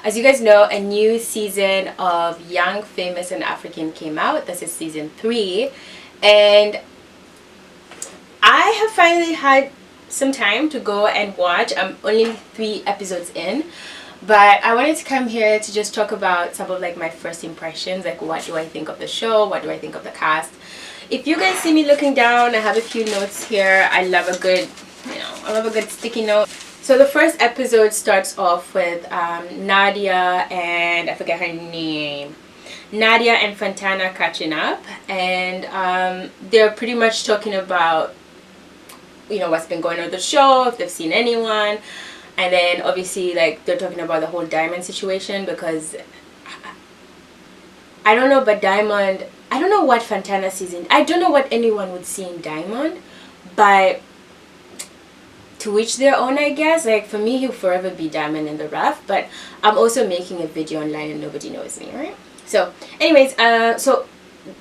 As you guys know, a new season of Young, Famous and African came out. This is season 3, and I have finally had some time to go and watch. I'm only 3 episodes in, but I wanted to come here to just talk about some of like my first impressions, like what do I think of the show, what do I think of the cast. If you guys see me looking down, I have a few notes here. I love a good, I love a good sticky note. So the first episode starts off with Nadia and I forget her name. Nadia and Fantana catching up, and they're pretty much talking about what's been going on with the show, if they've seen anyone, and then obviously like they're talking about the whole Diamond situation, because I don't know, but Diamond, I don't know what Fantana sees in, I don't know what anyone would see in Diamond, but to each their own, I guess. Like for me, he'll forever be Diamond in the rough, but I'm also making a video online and nobody knows me, right? So anyways, so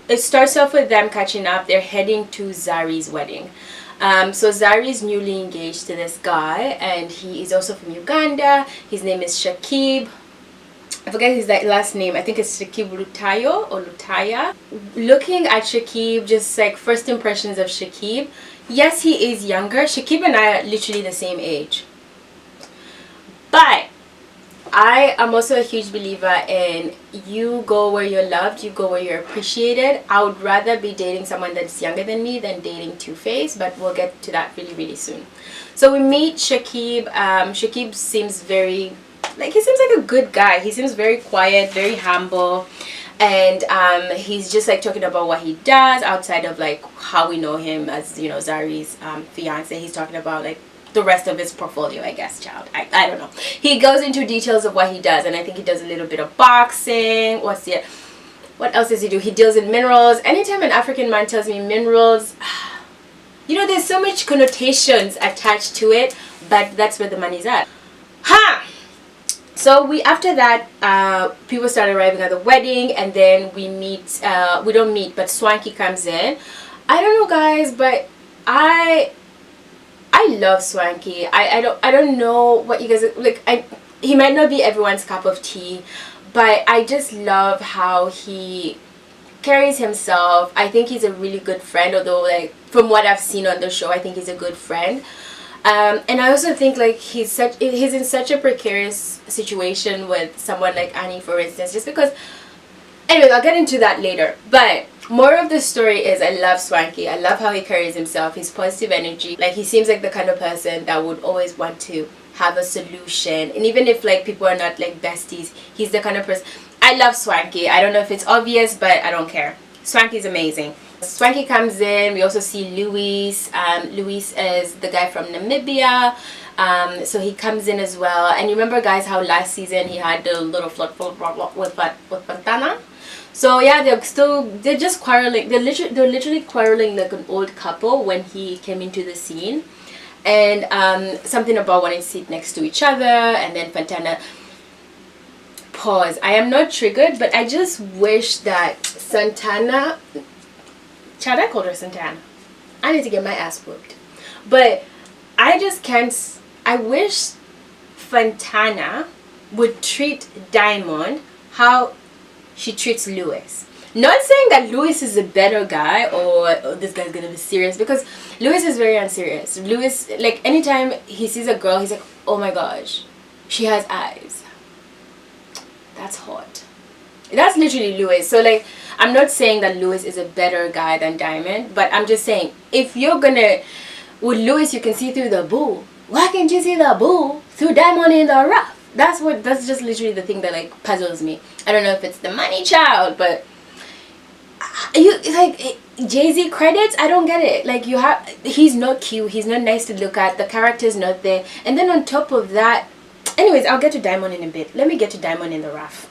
it starts off with them catching up. They're heading to Zari's wedding. So Zari is newly engaged to this guy, and he is also from Uganda. His name is Shakib. I forget his last name. I think it's Shakib Lutayo or Lutaya. Looking at Shakib, just like first impressions of Shakib, yes, he is younger. Shakib and I are literally the same age. But I am also a huge believer in you go where you're loved, you go where you're appreciated. I would rather be dating someone that's younger than me than dating Two-Face, but we'll get to that really, really soon. So we meet Shakib. Shakib seems he seems like a good guy. He seems very quiet, very humble. And he's just like talking about what he does outside of like how we know him as, Zari's fiance. He's talking about like the rest of his portfolio, I guess, child. I don't know. He goes into details of what he does, and I think he does a little bit of boxing. What else does he do? He deals in minerals. Anytime an African man tells me minerals, there's so much connotations attached to it, but that's where the money's at. So after that, people start arriving at the wedding, and then we meet, we don't meet, but Swanky comes in. I don't know, guys, but I love Swanky. I don't know what you guys like. He might not be everyone's cup of tea, but I just love how he carries himself. I think he's a really good friend, although like from what I've seen on the show, I think he's a good friend. And I also think like he's in such a precarious situation with someone like Annie, for instance, just because. Anyways, I'll get into that later. But more of the story is I love Swanky. I love how he carries himself. His positive energy. Like he seems like the kind of person that would always want to have a solution. And even if like people are not like besties, he's the kind of person. I love Swanky. I don't know if it's obvious, but I don't care. Swanky's amazing. Swanky comes in. We also see Luis. Luis is the guy from Namibia. So he comes in as well. And you remember, guys, how last season he had the little flirt with Fantana? So yeah, they're just quarreling. They're literally quarreling like an old couple when he came into the scene. And something about wanting to sit next to each other, and then Fantana. Pause. I am not triggered, but I just wish that Santana. Chad, I called her Santana. I need to get my ass whooped. But I just can't. I wish Fantana would treat Diamond how she treats Lewis. Not saying that Lewis is a better guy or this guy's gonna be serious, because Lewis is very unserious. Lewis, like anytime he sees a girl, he's like, oh my gosh, she has eyes. That's hot. That's literally Lewis. So like, I'm not saying that Lewis is a better guy than Diamond, but I'm just saying, if you're gonna, with Lewis you can see through the bull. Why can't you see the bull through Diamond in the rough? That's just literally the thing that like puzzles me. I don't know if it's the money, child, but you like Jay-Z credits, I don't get it. Like he's not cute, he's not nice to look at, the character's not there, and then on top of that, anyways, I'll get to Diamond in a bit. Let me get to Diamond in the rough.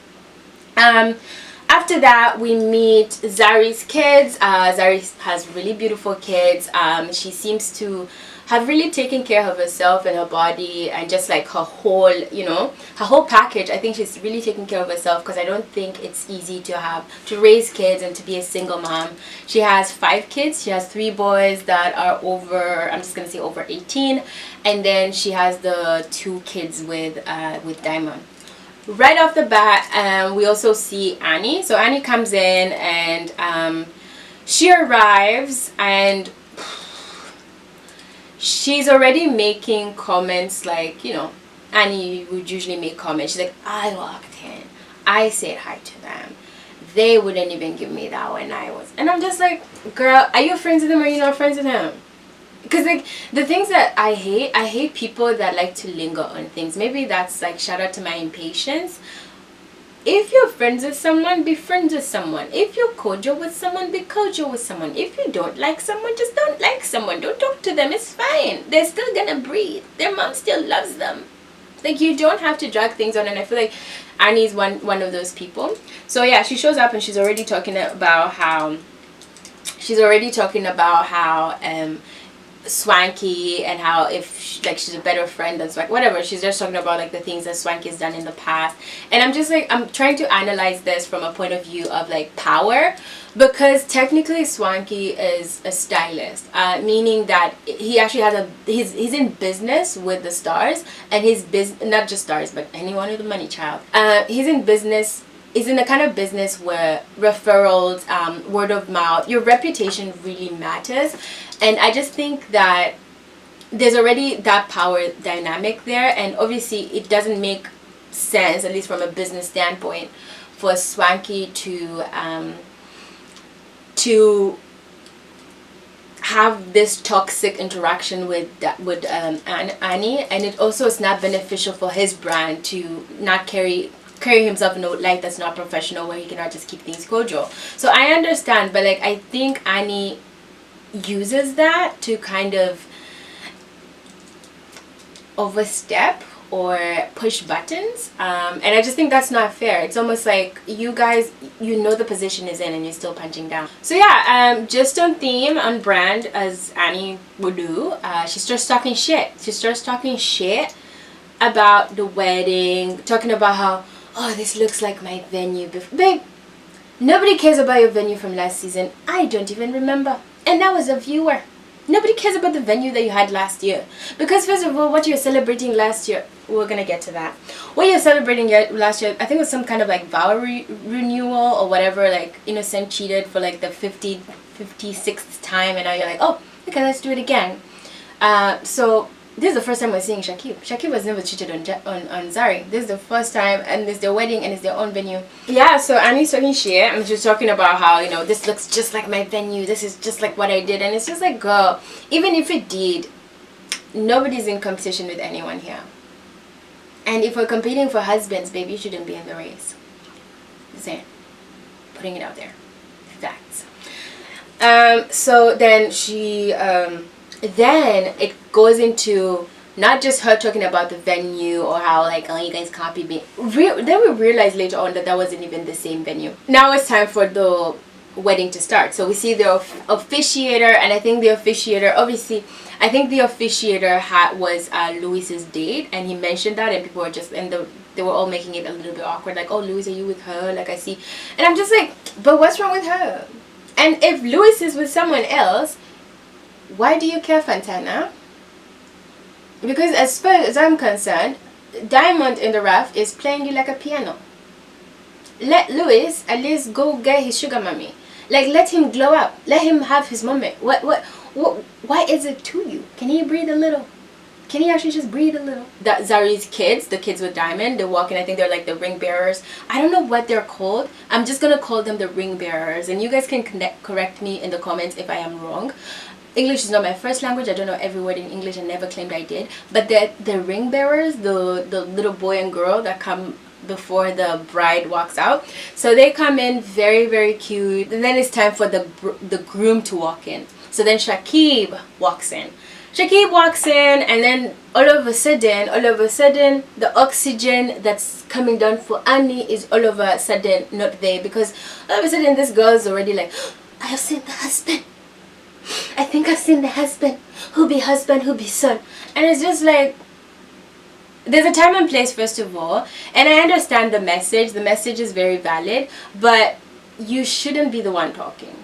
After that, we meet Zari's kids. Zari has really beautiful kids. She seems to have really taken care of herself and her body, and just like her whole, her whole package. I think she's really taking care of herself, because I don't think it's easy to raise kids and to be a single mom. She has 5 kids. She has 3 boys that are over, I'm just gonna say over 18, and then she has the 2 kids with Diamond. right off the bat, we also see Annie. So Annie comes in, and she arrives, and she's already making comments like, Annie would usually make comments. She's like, I walked in, I said hi to them, they wouldn't even give me that when I was. And I'm just like, girl, are you friends with them or are you not friends with them? Because like the things that I hate people that like to linger on things. Maybe that's like, shout out to my impatience. If you're friends with someone, be friends with someone. If you're cordial with someone, be cordial with someone. If you don't like someone, just don't like someone. Don't talk to them. It's fine. They're still gonna breathe. Their mom still loves them. Like, you don't have to drag things on. And I feel like Annie's one of those people. So yeah, she shows up and she's already talking about how Swanky, and how if she's a better friend than Swanky, whatever. She's just talking about like the things that Swanky has done in the past. And I'm just like, I'm trying to analyze this from a point of view of like power, because technically Swanky is a stylist, meaning that he actually has he's in business with the stars, and not just stars but anyone with a money child. He's in business. Is in the kind of business where referrals, word of mouth, your reputation really matters. And I just think that there's already that power dynamic there, and obviously it doesn't make sense, at least from a business standpoint, for Swanky to have this toxic interaction with Annie, and it also is not beneficial for his brand to not carry himself in a light that's not professional, where he cannot just keep things cordial. So I understand, but like, I think Annie uses that to kind of overstep or push buttons, and I just think that's not fair. It's almost like, you guys, the position is in and you're still punching down. So yeah, just on theme, on brand, as Annie would do, she starts talking shit about the wedding, talking about how, oh, this looks like my venue. Babe, nobody cares about your venue from last season. I don't even remember. And I was a viewer. Nobody cares about the venue that you had last year. Because first of all, what you're celebrating last year, we're going to get to that. What you're celebrating last year, I think it was some kind of like vow renewal or whatever. Like, Innocent cheated for like the 56th time. And now you're like, oh, okay, let's do it again. So this is the first time we're seeing Shakib. Shakib has never cheated on Zari. This is the first time, and it's their wedding and it's their own venue. Yeah, so Annie's talking shit, and she's talking about how, this looks just like my venue. This is just like what I did. And it's just like, girl, even if it did, nobody's in competition with anyone here. And if we're competing for husbands, baby, you shouldn't be in the race. Just saying. Putting it out there. Facts. So then then it goes into not just her talking about the venue or how like, oh, you guys copied me. Then we realized later on that wasn't even the same venue. Now it's time for the wedding to start. So we see the officiator, and I think the officiator, obviously, was Louis's date, and he mentioned that, and people were just, they were all making it a little bit awkward, like, oh, Louis, are you with her? Like, I see. And I'm just like, but what's wrong with her? And if Louis is with someone else, why do you care, Fantana? Because as far as I'm concerned, Diamond in the Rough is playing you like a piano. Let Louis at least go get his sugar mommy. Like, let him glow up. Let him have his moment. Why is it to you? Can he breathe a little? Can he actually just breathe a little? That Zari's kids, the kids with Diamond, they're walking, I think they're like the ring bearers. I don't know what they're called. I'm just gonna call them the ring bearers, and you guys can correct me in the comments if I am wrong. English is not my first language. I don't know every word in English. I never claimed I did. But the ring bearers, the little boy and girl that come before the bride walks out. So they come in very, very cute. And then it's time for the groom to walk in. So then Shakib walks in. And then all of a sudden, the oxygen that's coming down for Annie is all of a sudden not there. Because all of a sudden this girl is already like, I have seen the husband. I think I've seen the husband. Who be son? And it's just like, there's a time and place, first of all. And I understand the message. The message is very valid. But you shouldn't be the one talking.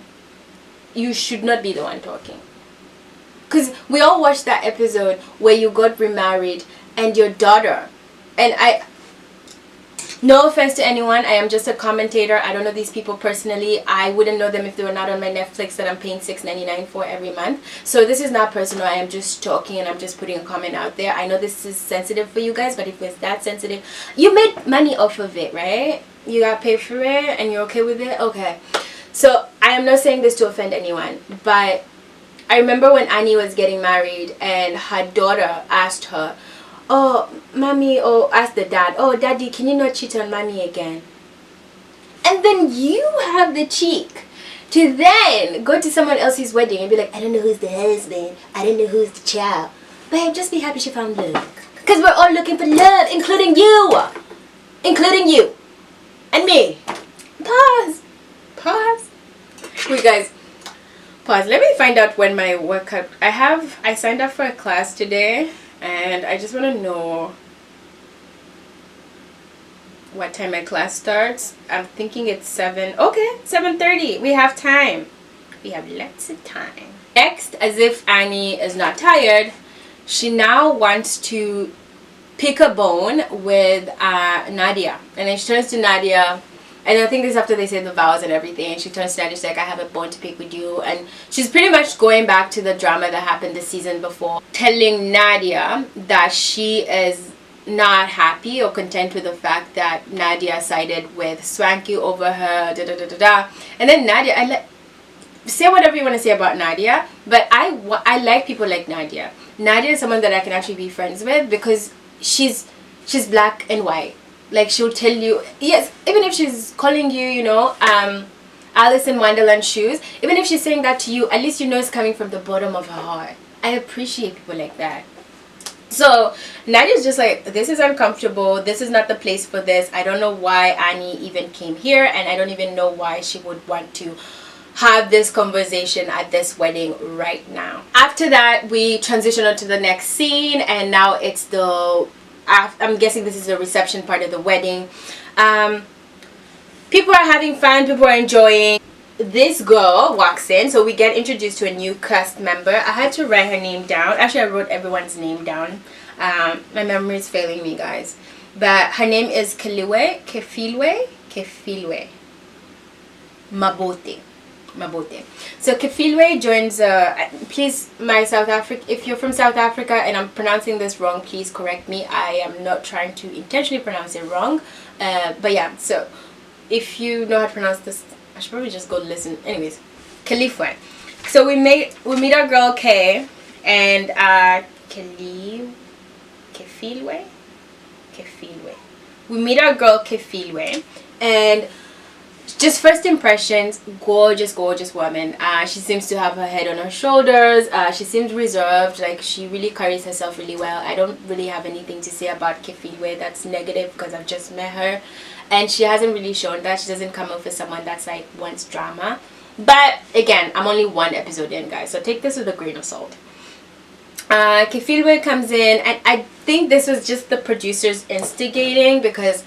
You should not be the one talking. Because we all watched that episode where you got remarried and your daughter. And No offense to anyone, I am just a commentator. I don't know these people personally. I wouldn't know them if they were not on my Netflix that I'm paying $6.99 for every month. So this is not personal. I am just talking and I'm just putting a comment out there. I know this is sensitive for you guys, but if it's that sensitive, you made money off of it, right? You got paid for it and you're okay with it? Okay. So I am not saying this to offend anyone, but I remember when Annie was getting married and her daughter asked her, oh, mommy, or ask the dad, oh, daddy, can you not cheat on mommy again? And then you have the cheek to then go to someone else's wedding and be like, I don't know who's the husband, I don't know who's the child. Babe, just be happy she found love. Because we're all looking for love, including you. Including you. And me. Pause. Pause. Wait, guys. Pause. Let me find out when my workout... I signed up for a class today. And I just want to know what time my class starts. I'm thinking it's 7. Okay, 7:30. We have time. We have lots of time. Next, as if Annie is not tired, she now wants to pick a bone with Nadia. And then she turns to Nadia. And I think this is after they say the vows and everything. And she turns to Nadia, she's like, I have a bone to pick with you. And she's pretty much going back to the drama that happened the season before. Telling Nadia that she is not happy or content with the fact that Nadia sided with Swanky over her. Da, da, da, da, da. And then Nadia, say whatever you want to say about Nadia. But I like people like Nadia. Nadia is someone that I can actually be friends with because she's black and white. Like, she'll tell you, yes, even if she's calling you, you know, Alice in Wonderland shoes, even if she's saying that to you, at least you know it's coming from the bottom of her heart. I appreciate people like that. So Nadia's just like, this is uncomfortable, this is not the place for this. I don't know why Annie even came here, and I don't even know why she would want to have this conversation at this wedding right now. After that, we transition on to the next scene, and now it's the... I'm guessing this is the reception part of the wedding. People are having fun, people are enjoying. This girl walks in, so we get introduced to a new cast member. I had to write her name down. Actually, I wrote everyone's name down. My memory is failing me, guys. But her name is Kefilwe Mabote. So Kefilwe joins please, my South Africa, if you're from South Africa and I'm pronouncing this wrong, please correct me. I am not trying to intentionally pronounce it wrong, but yeah, so if you know how to pronounce this, I should probably just go listen. Anyways, Kefilwe. So we meet our girl Kay and Kefilwe. We meet our girl Kefilwe, and just first impressions, gorgeous woman. She seems to have her head on her shoulders. She seems reserved, like she really carries herself really well. I don't really have anything to say about Kefilwe that's negative because I've just met her and she hasn't really shown that. She doesn't come off as someone that's like wants drama. But again, I'm only one episode in, guys, so take this with a grain of salt. Kefilwe comes in, and I think this was just the producers instigating, because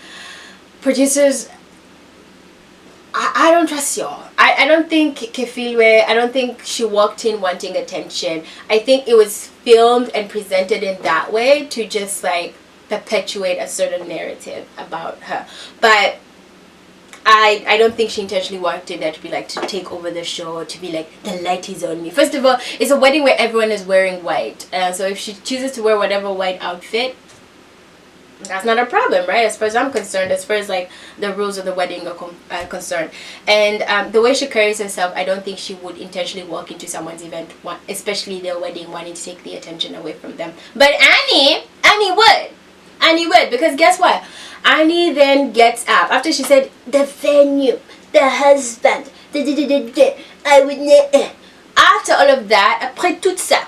producers, I don't trust y'all. I don't think Kefilwe, I don't think she walked in wanting attention. I think it was filmed and presented in that way to just like perpetuate a certain narrative about her. But I don't think she intentionally walked in there to be like, to take over the show, to be like, the light is on me. First of all, it's a wedding where everyone is wearing white. So if she chooses to wear whatever white outfit, that's not a problem, right? As far as I'm concerned, as far as like the rules of the wedding are concerned. And the way she carries herself, I don't think she would intentionally walk into someone's event, especially their wedding, wanting to take the attention away from them. But Annie would, because guess what? Annie then gets up after she said the venue, the husband, I would not. After all of that, après tout ça,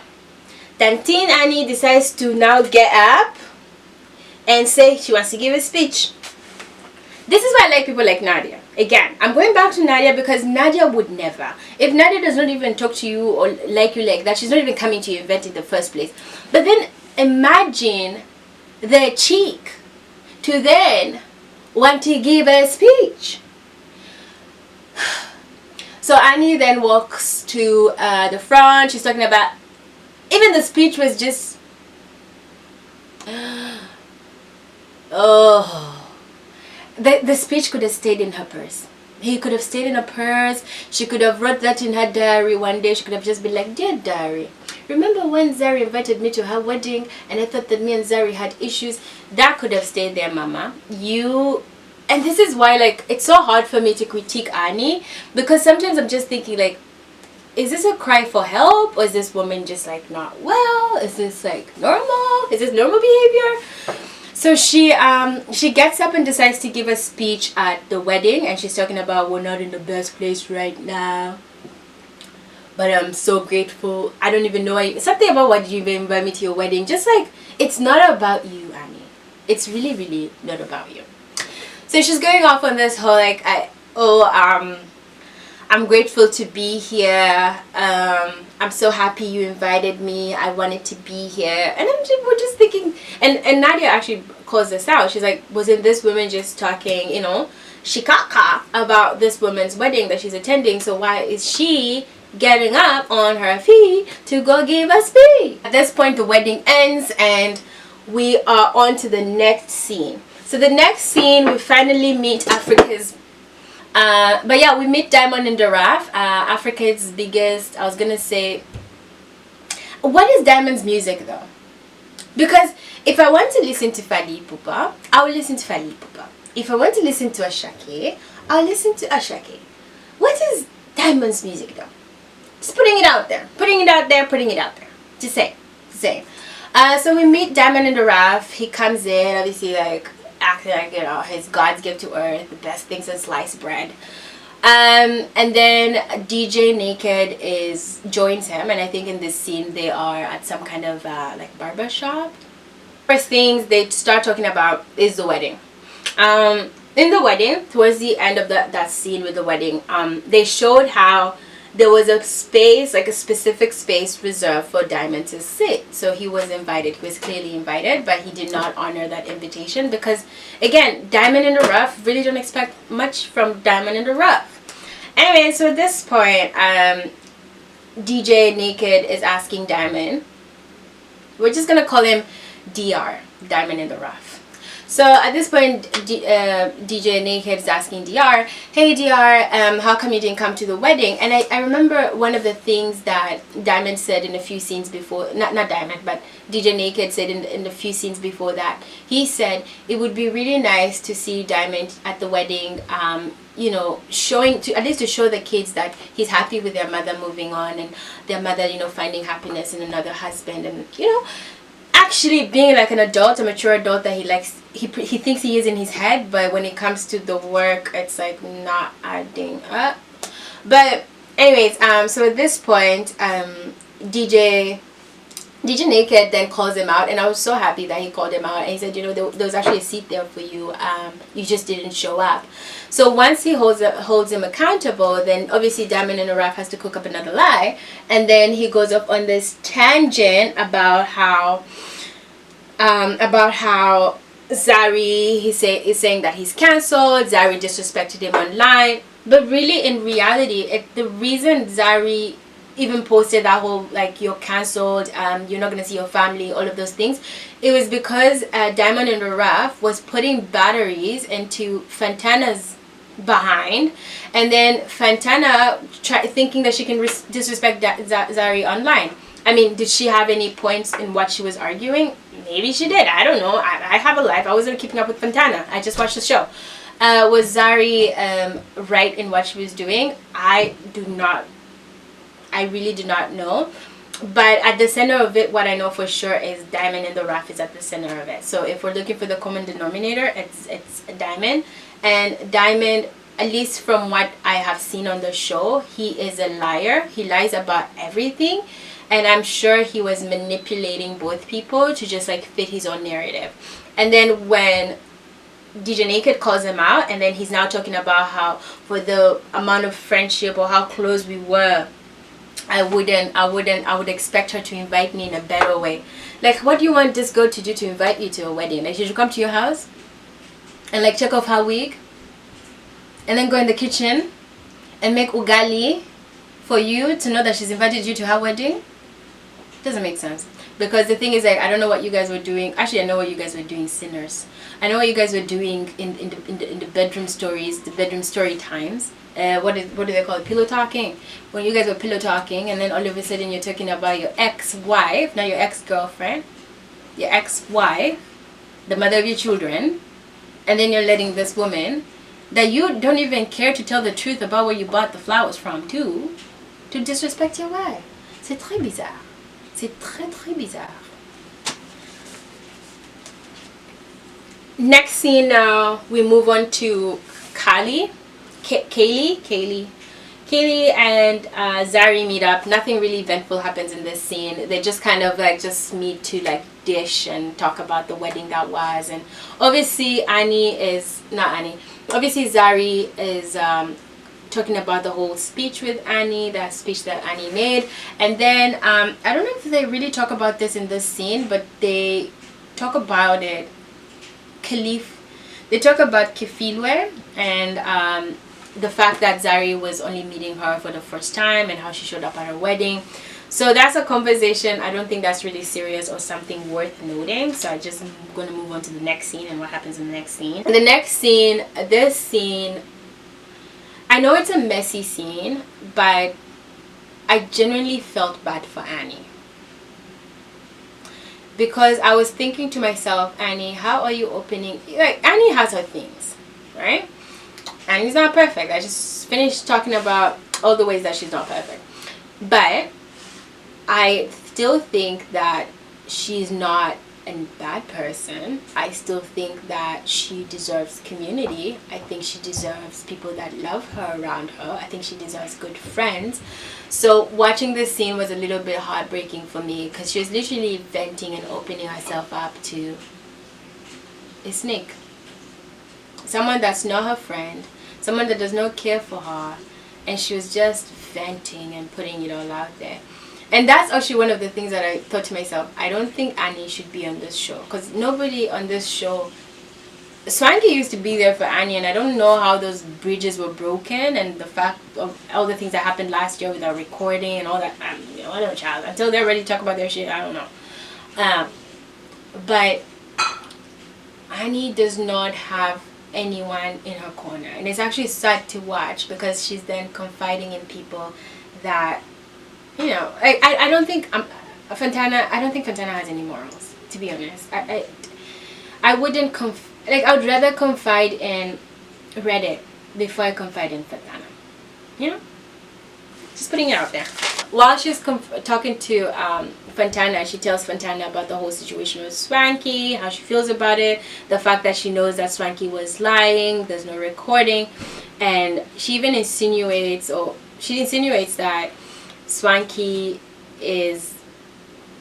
Tantine Annie decides to now get up and say she wants to give a speech. This is why I like people like Nadia. Again, I'm going back to Nadia because Nadia would never. If Nadia does not even talk to you or like you like that, she's not even coming to your event in the first place. But then imagine the cheek to then want to give a speech. So Annie then walks to the front. She's talking about, even the speech was just, oh. the speech could have stayed in her purse. He could have stayed in her purse. She could have wrote that in her diary one day. She could have just been like, "Dear diary, remember when Zari invited me to her wedding and I thought that me and Zari had issues?" That could have stayed there, mama. And this is why, like, it's so hard for me to critique Annie, because sometimes I'm just thinking, like, is this a cry for help, or is this woman just like not well? Is this like normal? Is this normal behavior? So she gets up and decides to give a speech at the wedding, and she's talking about, we're not in the best place right now, but I'm so grateful. I don't even know why. Something about, why did you even invite me to your wedding? Just like, it's not about you, Annie. It's really, really not about you. So she's going off on this whole like, I'm grateful to be here. I'm so happy you invited me. I wanted to be here. And we're just thinking, and Nadia actually calls this out. She's like, wasn't this woman just talking, shikaka about this woman's wedding that she's attending? So why is she getting up on her feet to go give a speech? At this point, the wedding ends and we are on to the next scene. So the next scene, we finally meet Africa's but yeah, we meet Diamond and Daraf, Africa's biggest, I was gonna say, what is Diamond's music though? Because if I want to listen to Fally Ipupa, I will listen to Fally Ipupa. If I want to listen to Ashake, I'll listen to Ashake. What is Diamond's music though? Just putting it out there. Just say. So we meet Diamond and Daraf. He comes in, obviously like, acting like, his God's gift to earth, the best things in sliced bread. And then DJ Naked joins him, and I think in this scene they are at some kind of like barber shop. First things they start talking about is the wedding. In the wedding, towards the end of that scene with the wedding, they showed how there was a space, like a specific space reserved for Diamond to sit. So he was invited. He was clearly invited, but he did not honor that invitation because, again, Diamond in the Rough, really don't expect much from Diamond in the Rough. Anyway, so at this point, DJ Naked is asking Diamond. We're just going to call him DR, Diamond in the Rough. So at this point, DJ Naked is asking DR, "Hey DR, how come you didn't come to the wedding?" And I remember one of the things that Diamond said in a few scenes before, not Diamond, but DJ Naked said in a few scenes before that. He said it would be really nice to see Diamond at the wedding, showing, to at least to show the kids that he's happy with their mother moving on and their mother, finding happiness in another husband, and actually being like an adult, a mature adult that he thinks he is in his head, but when it comes to the work, it's like not adding up. But anyways, so at this point, DJ Naked then calls him out, and I was so happy that he called him out, and he said, there was actually a seat there for you, you just didn't show up. So once he holds him accountable, then obviously Diamond in the Rough has to cook up another lie, and then he goes up on this tangent about how Zari, is saying that he's cancelled. Zari disrespected him online, but really in reality, the reason Zari even posted that whole like, you're cancelled, you're not gonna see your family, all of those things, it was because Diamond in the Rough was putting batteries into Fantana's behind, and then Fantana thinking that she can disrespect Zari online. I mean, did she have any points in what she was arguing? Maybe she did. I don't know. I have a life. I wasn't keeping up with Fantana. I just watched the show. Was Zari right in what she was doing? I really do not know. But at the center of it, what I know for sure is Diamond in the Rough is at the center of it. So if we're looking for the common denominator, it's Diamond. And Diamond, at least from what I have seen on the show, he is a liar. He lies about everything. And I'm sure he was manipulating both people to just like fit his own narrative. And then when DJ Naked calls him out, and then he's now talking about how for the amount of friendship or how close we were, I would expect her to invite me in a better way. Like, what do you want this girl to do to invite you to a wedding? Like, she should come to your house and like take off her wig and then go in the kitchen and make ugali for you to know that she's invited you to her wedding? Doesn't make sense. Because the thing is, like, I don't know what you guys were doing. Actually, I know what you guys were doing, sinners. I know what you guys were doing in the bedroom stories, the bedroom story times. What do they call it? Pillow talking. When you guys were pillow talking, and then all of a sudden you're talking about your ex-wife, not your ex-girlfriend, your ex-wife, the mother of your children, and then you're letting this woman that you don't even care to tell the truth about where you bought the flowers from to disrespect your wife. C'est très bizarre. C'est très très bizarre. Next scene now, we move on to Kaylee and Zari meet up. Nothing really eventful happens in this scene. They just kind of like just meet to like dish and talk about the wedding that was. And obviously Zari is talking about the whole speech with Annie, that speech that Annie made. And then I don't know if they really talk about this in this scene, but they talk about it. They talk about Kefilwe and the fact that Zari was only meeting her for the first time and how she showed up at her wedding. So that's a conversation. I don't think that's really serious or something worth noting. So I just am going to move on to the next scene and what happens in the next scene. The next scene, this scene, I know it's a messy scene, but I genuinely felt bad for Annie. Because I was thinking to myself, Annie, how are you opening... Like, Annie has her things, right? Annie's not perfect. I just finished talking about all the ways that she's not perfect. But I still think that she's not a bad person. I still think that she deserves community. I think she deserves people that love her around her. I think she deserves good friends. So watching this scene was a little bit heartbreaking for me because she was literally venting and opening herself up to a snake. Someone that's not her friend, someone that does not care for her, and she was just venting and putting it all out there. And that's actually one of the things that I thought to myself, I don't think Annie should be on this show. Because nobody on this show... Swanky used to be there for Annie, and I don't know how those bridges were broken. And the fact of all the things that happened last year with our recording and all that. Whatever, child. Until they're ready to talk about their shit, I don't know. But Annie does not have anyone in her corner. And it's actually sad to watch because she's then confiding in people that... You know, I don't think Fantana has any morals, to be honest. I wouldn't I would rather confide in Reddit before I confide in Fantana. You know, just putting it out there. While she's talking to Fantana, she tells Fantana about the whole situation with Swanky, how she feels about it, the fact that she knows that Swanky was lying, there's no recording, and she even insinuates that Swanky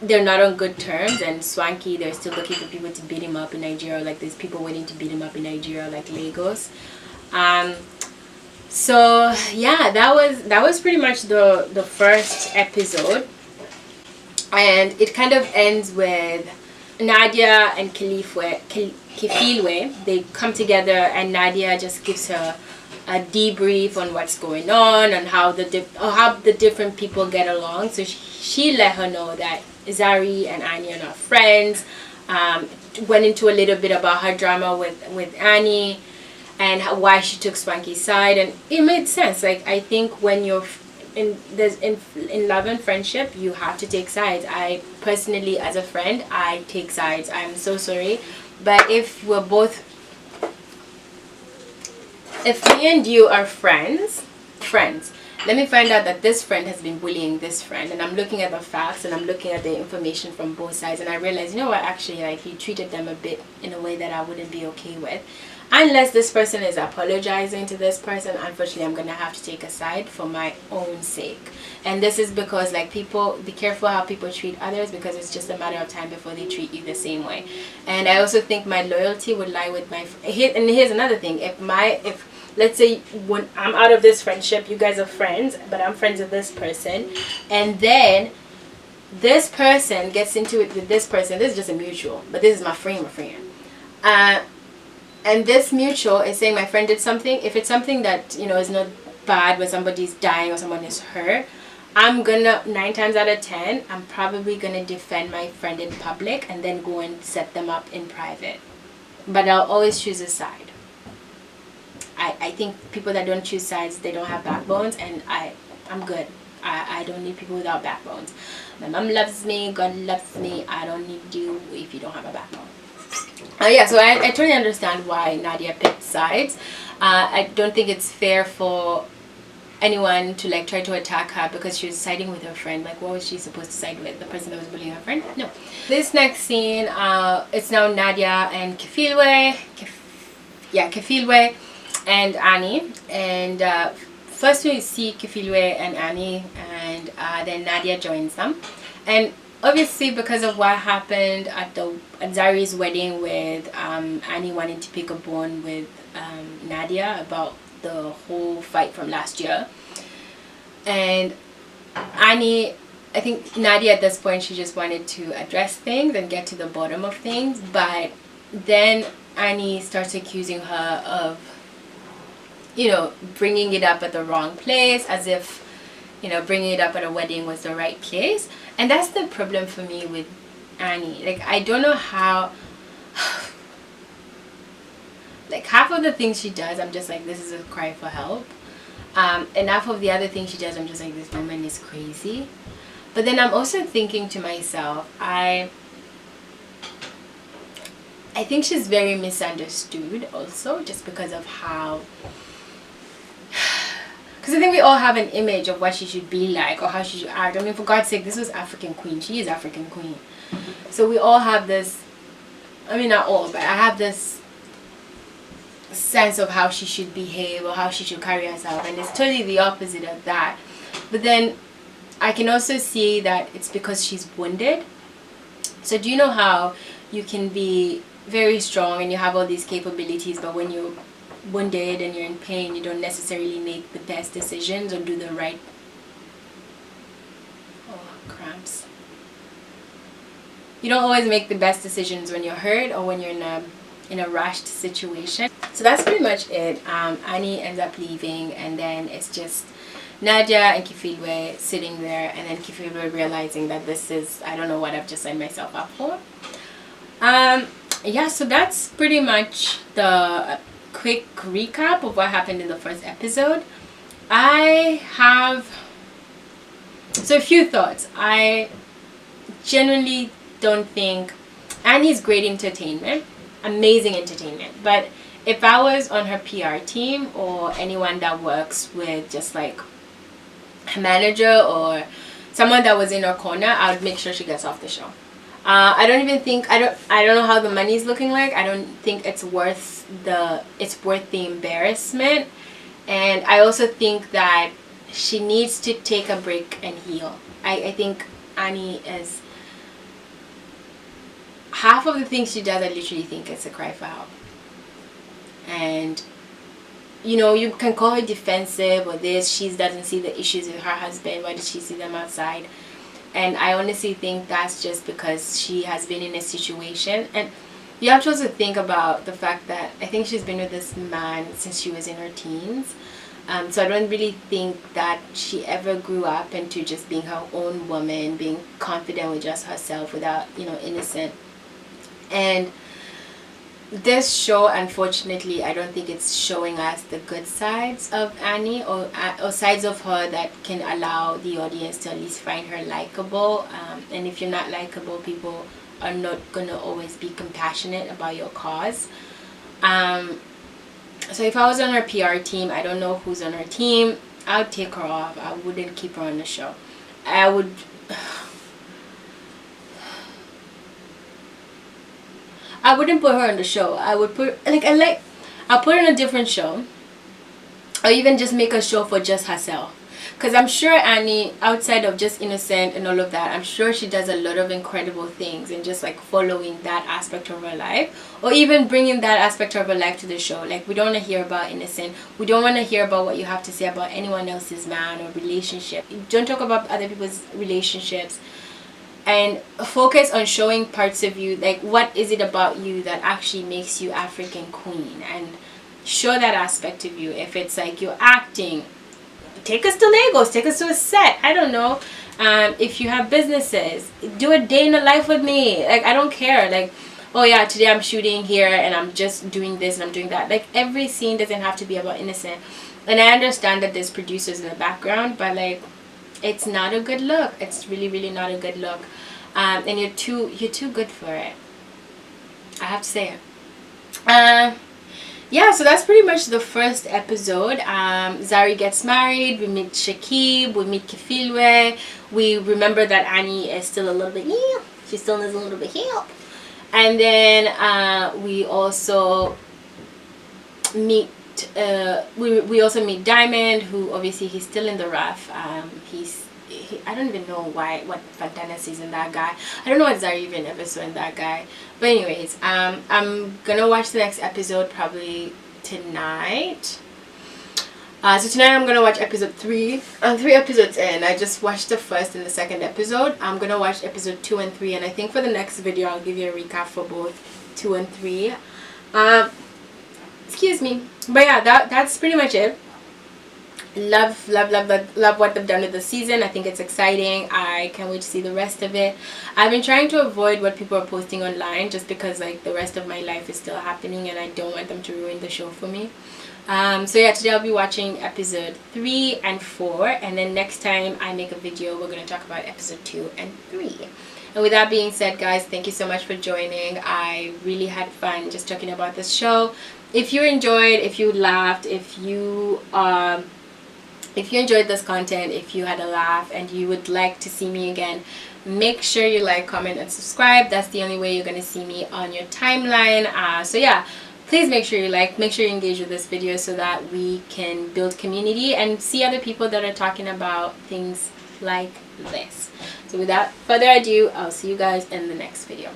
they're not on good terms, and Swanky, they're still looking for people to beat him up in Nigeria. Like there's people waiting to beat him up in Nigeria, like Lagos. So yeah, that was pretty much the first episode, and it kind of ends with Nadia and Kefilwe. They come together, and Nadia just gives her a debrief on what's going on and how the different people get along. So she let her know that Zari and Annie are not friends. Went into a little bit about her drama with Annie and why she took Swanky's side, and it made sense. Like, I think when you're in love and friendship, you have to take sides. I personally, as a friend, I take sides. I'm so sorry, but if me and you are friends, let me find out that this friend has been bullying this friend, and I'm looking at the facts and I'm looking at the information from both sides, and I realize, you know what, actually, like, he treated them a bit in a way that I wouldn't be okay with. Unless this person is apologizing to this person, unfortunately, I'm going to have to take a side for my own sake. And this is because, like, people, be careful how people treat others, because it's just a matter of time before they treat you the same way. And I also think my loyalty would lie with my... And here's another thing. If let's say when I'm out of this friendship, you guys are friends, but I'm friends with this person, and then this person gets into it with this person. This is just a mutual, but this is my friend. And this mutual is saying my friend did something. If it's something that, you know, is not bad, when somebody's dying or someone is hurt, I'm gonna, 9 times out of 10, I'm probably gonna defend my friend in public and then go and set them up in private. But I'll always choose a side. I think people that don't choose sides, they don't have backbones, and I'm good. I don't need people without backbones. My mom loves me, God loves me. I don't need you if you don't have a backbone. Yeah, so I totally understand why Nadia picked sides. I don't think it's fair for anyone to like try to attack her because she was siding with her friend. Like, what was she supposed to side with? The person that was bullying her friend? No. This next scene, it's now Nadia and Kefilwe. Kefilwe and Annie. And first we see Kefilwe and Annie, and then Nadia joins them. And obviously, because of what happened at Zari's wedding with Annie wanting to pick a bone with Nadia about the whole fight from last year, and Annie, I think Nadia at this point, she just wanted to address things and get to the bottom of things, but then Annie starts accusing her of, you know, bringing it up at the wrong place, as if, you know, bringing it up at a wedding was the right place. And that's the problem for me with Annie. Like, I don't know how, like, half of the things she does, I'm just like, this is a cry for help. And half of the other things she does, I'm just like, this woman is crazy. But then I'm also thinking to myself, I think she's very misunderstood also, just because of how, because I think we all have an image of what she should be like or how she should act. I mean, for God's sake, this was African Queen. She is African Queen. So we all have this, I mean, not all, but I have this sense of how she should behave or how she should carry herself. And it's totally the opposite of that. But then I can also see that it's because she's wounded. So do you know how you can be very strong and you have all these capabilities, but when you're wounded and you're in pain, you don't necessarily make the best decisions or do the right cramps. You don't always make the best decisions when you're hurt or when you're in a rushed situation. So that's pretty much it. Annie ends up leaving, and then it's just Nadia and Kefilwe sitting there, and then Kefilwe realizing that this is, I don't know what I've just signed myself up for. Yeah, so that's pretty much the quick recap of what happened in the first episode. I have a few thoughts. I genuinely don't think Annie's great entertainment, amazing entertainment, but if I was on her PR team or anyone that works with just like a manager or someone that was in her corner, I would make sure she gets off the show. I don't even think, I don't know how the money's looking like. I don't think it's worth the embarrassment. And I also think that she needs to take a break and heal. I think Annie is, half of the things she does, I literally think it's a cry for help. And you know, you can call her defensive or this, she doesn't see the issues with her husband, why does she see them outside? And I honestly think that's just because she has been in a situation. And you have to also think about the fact that I think she's been with this man since she was in her teens. So I don't really think that she ever grew up into just being her own woman, being confident with just herself without, you know, innocent. And this show, unfortunately, I don't think it's showing us the good sides of Annie or sides of her that can allow the audience to at least find her likable. And if you're not likable, people are not going to always be compassionate about your cause. So if I was on her PR team, I don't know who's on her team, I would take her off. I wouldn't keep her on the show. I wouldn't put her on the show. I would put, I'll put her in a different show. Or even just make a show for just herself. Because I'm sure Annie, outside of just Innocent and all of that, I'm sure she does a lot of incredible things and just like following that aspect of her life. Or even bringing that aspect of her life to the show. Like, we don't want to hear about Innocent. We don't want to hear about what you have to say about anyone else's man or relationship. Don't talk about other people's relationships. And focus on showing parts of you, like what is it about you that actually makes you African Queen, and show that aspect of you. If it's like you're acting, take us to Lagos, take us to a set. I don't know. If you have businesses, do a day in the life with me. Like, I don't care. Like, oh yeah, today I'm shooting here and I'm just doing this and I'm doing that. Like, every scene doesn't have to be about innocent. And I understand that there's producers in the background, but like, it's not a good look. It's really, really not a good look. And you're too good for it. I have to say it. Yeah, so that's pretty much the first episode. Zari gets married, we meet Shakib, we meet Kefilwe, we remember that Annie is still a little bit, she still needs a little bit help. And then we also meet, we also meet Diamond, who obviously he's still in the rough. I don't even know what Fantana sees in that guy. I don't know what Zari even ever saw in that guy. But anyways, I'm gonna watch the next episode probably tonight. So tonight I'm gonna watch episode 3. I'm 3 episodes in. I just watched the first and the second episode. I'm gonna watch episode 2 and 3, and I think for the next video I'll give you a recap for both 2 and 3. Excuse me. But yeah, that's pretty much it. Love what they've done with the season. I think it's exciting. I can't wait to see the rest of it. I've been trying to avoid what people are posting online just because like the rest of my life is still happening and I don't want them to ruin the show for me. So yeah, today I'll be watching episode 3 and 4, and then next time I make a video we're going to talk about episode 2 and 3. And with that being said, guys, thank you so much for joining. I really had fun just talking about this show. If you enjoyed, if you laughed, if you enjoyed this content, if you had a laugh and you would like to see me again, make sure you like, comment, and subscribe. That's the only way you're going to see me on your timeline. So yeah, please make sure you like, make sure you engage with this video so that we can build community and see other people that are talking about things like this. So without further ado, I'll see you guys in the next video.